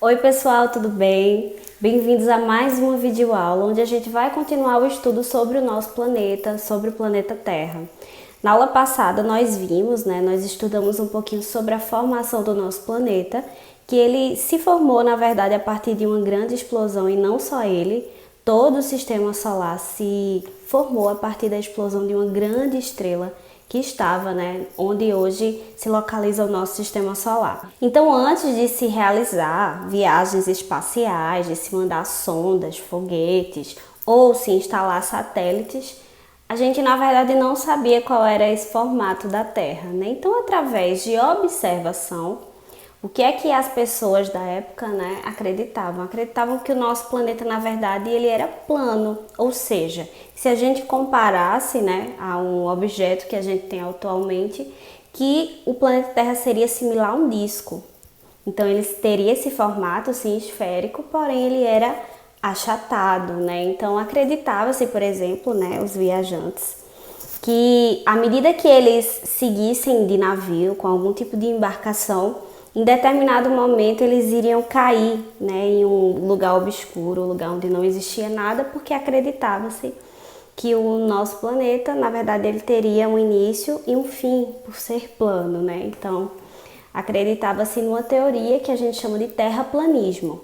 Oi pessoal, tudo bem? Bem-vindos a mais uma videoaula onde a gente vai continuar o estudo sobre o nosso planeta, sobre o planeta Terra. Na aula passada nós vimos, nós estudamos um pouquinho sobre a formação do nosso planeta, que ele se formou na verdade a partir de uma grande explosão e não só ele, todo o sistema solar se formou a partir da explosão de uma grande estrela que estava, onde hoje se localiza o nosso sistema solar. Então, antes de se realizar viagens espaciais, de se mandar sondas, foguetes ou se instalar satélites, a gente na verdade não sabia qual era esse formato da Terra, né? Então, através de observação, o que é que as pessoas da época, acreditavam? Acreditavam que o nosso planeta, na verdade, ele era plano, ou seja, se a gente comparasse, a um objeto que a gente tem atualmente, que o planeta Terra seria similar a um disco. Então, ele teria esse formato, sim, esférico, porém ele era achatado, Então, acreditava-se, por exemplo, os viajantes, que à medida que eles seguissem de navio, com algum tipo de embarcação, em determinado momento eles iriam cair em um lugar obscuro, um lugar onde não existia nada, porque acreditava-se que o nosso planeta, na verdade, ele teria um início e um fim, por ser plano, Então, acreditava-se numa teoria que a gente chama de terraplanismo.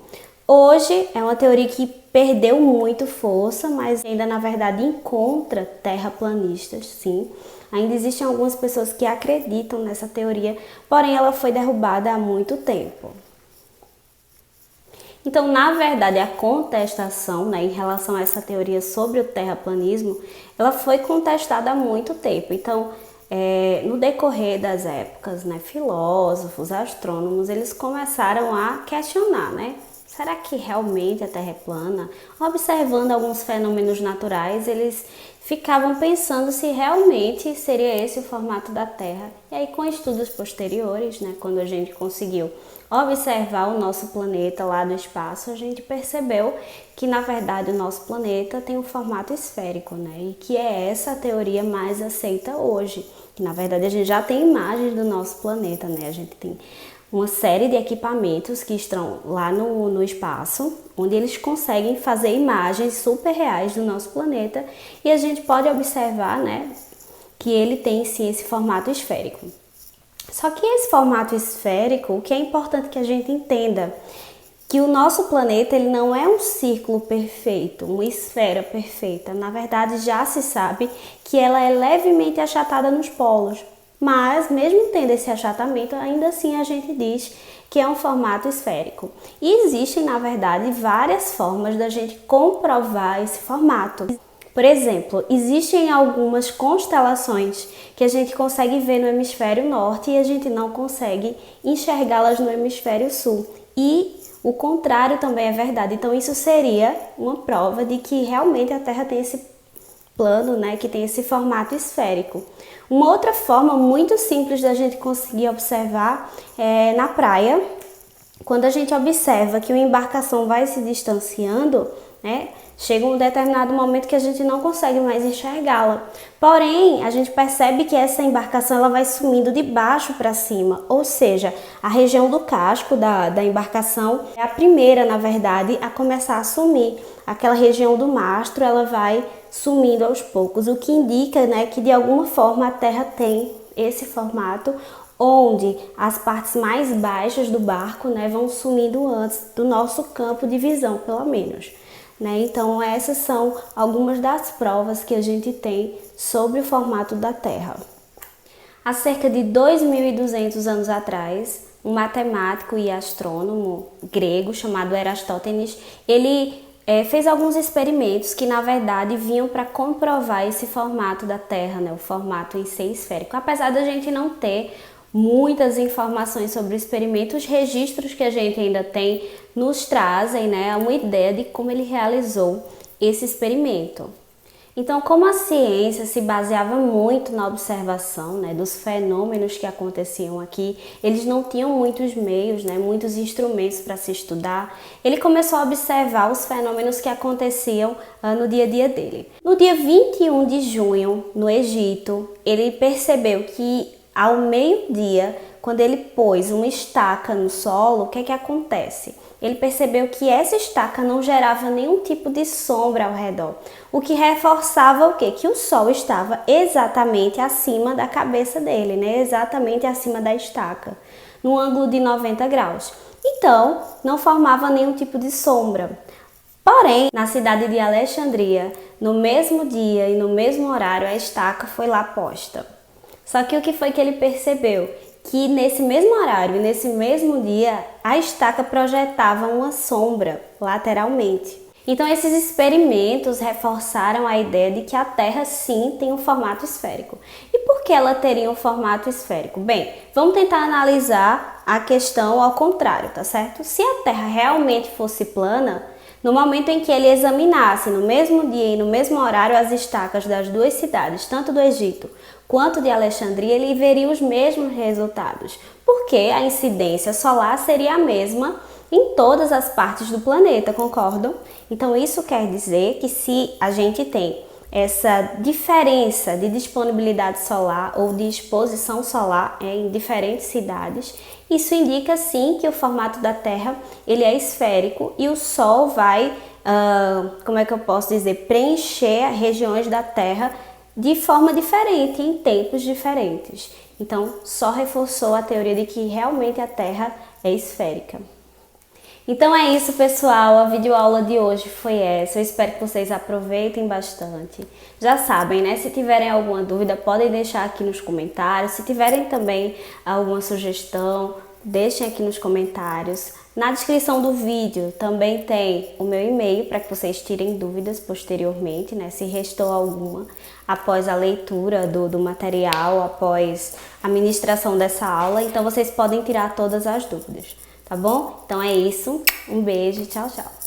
Hoje é uma teoria que perdeu muito força, mas ainda na verdade encontra terraplanistas, sim. Ainda existem algumas pessoas que acreditam nessa teoria, porém ela foi derrubada há muito tempo. Então, na verdade, a contestação em relação a essa teoria sobre o terraplanismo, ela foi contestada há muito tempo. Então, no decorrer das épocas, filósofos, astrônomos, eles começaram a questionar, será que realmente a Terra é plana? Observando alguns fenômenos naturais, eles ficavam pensando se realmente seria esse o formato da Terra. E aí, com estudos posteriores, quando a gente conseguiu observar o nosso planeta lá do espaço, a gente percebeu que, na verdade, o nosso planeta tem um formato esférico, E que é essa a teoria mais aceita hoje. Que, na verdade, a gente já tem imagens do nosso planeta, A gente tem uma série de equipamentos que estão lá no espaço, onde eles conseguem fazer imagens super reais do nosso planeta e a gente pode observar, que ele tem sim esse formato esférico. Só que esse formato esférico, o que é importante que a gente entenda, que o nosso planeta ele não é um círculo perfeito, uma esfera perfeita. Na verdade, já se sabe que ela é levemente achatada nos polos. Mas, mesmo tendo esse achatamento, ainda assim a gente diz que é um formato esférico. E existem, na verdade, várias formas da gente comprovar esse formato. Por exemplo, existem algumas constelações que a gente consegue ver no hemisfério norte e a gente não consegue enxergá-las no hemisfério sul. E o contrário também é verdade. Então, isso seria uma prova de que realmente a Terra tem esse plano, que tem esse formato esférico. Uma outra forma muito simples da gente conseguir observar é na praia, quando a gente observa que uma embarcação vai se distanciando, chega um determinado momento que a gente não consegue mais enxergá-la. Porém, a gente percebe que essa embarcação ela vai sumindo de baixo para cima, ou seja, a região do casco da embarcação é a primeira, na verdade, a começar a sumir. Aquela região do mastro ela vai sumindo aos poucos, o que indica que de alguma forma a Terra tem esse formato onde as partes mais baixas do barco vão sumindo antes do nosso campo de visão, pelo menos. Então, essas são algumas das provas que a gente tem sobre o formato da Terra. Há cerca de 2.200 anos atrás, um matemático e astrônomo grego chamado Erastótenes, ele fez alguns experimentos que, na verdade, vinham para comprovar esse formato da Terra, o formato em si esférico. Apesar da gente não ter muitas informações sobre o experimento, os registros que a gente ainda tem nos trazem uma ideia de como ele realizou esse experimento. Então, como a ciência se baseava muito na observação dos fenômenos que aconteciam aqui, eles não tinham muitos meios, muitos instrumentos para se estudar, ele começou a observar os fenômenos que aconteciam no dia a dia dele. No dia 21 de junho, no Egito, ele percebeu que ao meio-dia quando ele pôs uma estaca no solo, o que é que acontece? Ele percebeu que essa estaca não gerava nenhum tipo de sombra ao redor, o que reforçava o quê? Que o sol estava exatamente acima da cabeça dele, né? Exatamente acima da estaca, no ângulo de 90 graus. Então, não formava nenhum tipo de sombra. Porém, na cidade de Alexandria, no mesmo dia e no mesmo horário, a estaca foi lá posta. Só que o que foi que ele percebeu? Que nesse mesmo horário e nesse mesmo dia, a estaca projetava uma sombra lateralmente. Então, esses experimentos reforçaram a ideia de que a Terra sim tem um formato esférico. E por que ela teria um formato esférico? Bem, vamos tentar analisar a questão ao contrário, tá certo? Se a Terra realmente fosse plana, no momento em que ele examinasse no mesmo dia e no mesmo horário as estacas das duas cidades, tanto do Egito quanto de Alexandria, ele veria os mesmos resultados, porque a incidência solar seria a mesma em todas as partes do planeta, concordam? Então isso quer dizer que se a gente tem essa diferença de disponibilidade solar ou de exposição solar em diferentes cidades, isso indica sim que o formato da Terra ele é esférico e o Sol vai, como é que eu posso dizer, preencher regiões da Terra de forma diferente, em tempos diferentes. Então, só reforçou a teoria de que realmente a Terra é esférica. Então é isso, pessoal, a videoaula de hoje foi essa, eu espero que vocês aproveitem bastante. Já sabem, né, se tiverem alguma dúvida, podem deixar aqui nos comentários, se tiverem também alguma sugestão, deixem aqui nos comentários. Na descrição do vídeo também tem o meu e-mail para que vocês tirem dúvidas posteriormente, né, se restou alguma, após a leitura do material, após a ministração dessa aula, então vocês podem tirar todas as dúvidas. Tá bom? Então é isso. Um beijo, tchau, tchau.